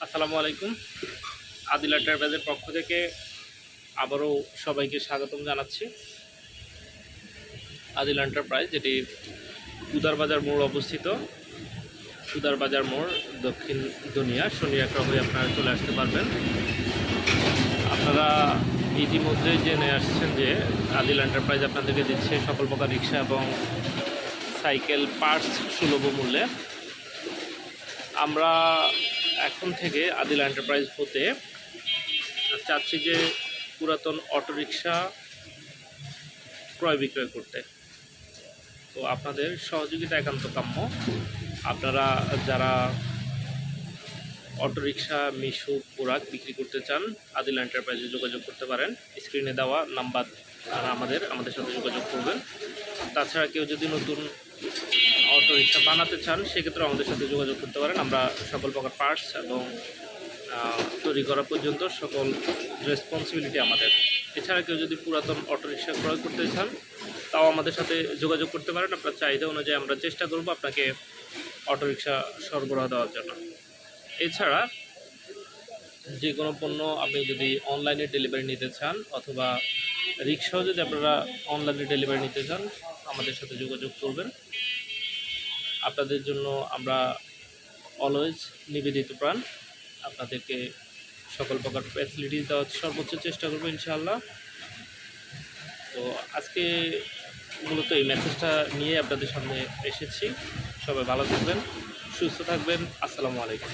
আসসালামু আলাইকুম। আদিল এন্টারপ্রাইজের পক্ষ থেকে আবারও সবাইকে স্বাগতম জানাচ্ছি। আদিল এন্টারপ্রাইজ যেটি উদারবাজার মোড় অবস্থিত। উদারবাজার মোড়, দক্ষিণ দুনিয়া, শনি একটা হয়ে আপনারা চলে আসতে পারবেন। আপনারা ইতিমধ্যে জেনে আসছেন যে আদিল এন্টারপ্রাইজ আপনাদেরকে দিচ্ছে সকল প্রকার রিক্সা এবং সাইকেল পার্টস সুলভ মূল্যে। আমরা এখন থেকে আদিল এন্টারপ্রাইজ হতে চাচ্ছি যে পুরাতন অটোরিকশা ক্রয় বিক্রয় করতে। তো আপনাদের সহযোগিতা একান্ত কাম্য। আপনারা যারা অটোরিকশা, মিশুক, বোরাক বিক্রি করতে চান, আদিল এন্টারপ্রাইজে যোগাযোগ করতে পারেন। স্ক্রিনে দেওয়া নাম্বার আমাদের সাথে যোগাযোগ করবেন। তাছাড়া কেউ যদি নতুন অটোরিকশা বানাতে চান, সেক্ষেত্রে আমাদের সাথে যোগাযোগ করতে পারেন। আমরা সকল প্রকার পার্টস এবং তৈরি করা পর্যন্ত সকল রেসপন্সিবিলিটি আমাদের। এছাড়া কেউ যদি পুরাতন অটোরিকশা ক্রয় করতে চান, তাও আমাদের সাথে যোগাযোগ করতে পারেন। আপনার চাহিদা অনুযায়ী আমরা চেষ্টা করব আপনাকে অটোরিকশা সরবরাহ দেওয়ার জন্য। এছাড়া যে কোনো পণ্য আপনি যদি অনলাইনে ডেলিভারি নিতে চান, অথবা রিক্সাও যদি আপনারা অনলাইনে ডেলিভারি নিতে চান, আমাদের সাথে যোগাযোগ করবেন। আপনাদের জন্য আমরা অলওয়েজ নিবেদিত প্রাণ। আপনাদেরকে সকল প্রকার ফ্যাসিলিটিস দেওয়ার সর্বোচ্চ চেষ্টা করবো ইনশাআল্লাহ। তো আজকে মূলত এই মেসেজটা নিয়ে আপনাদের সামনে এসেছি। সবাই ভালো থাকবেন, সুস্থ থাকবেন। আসসালামু আলাইকুম।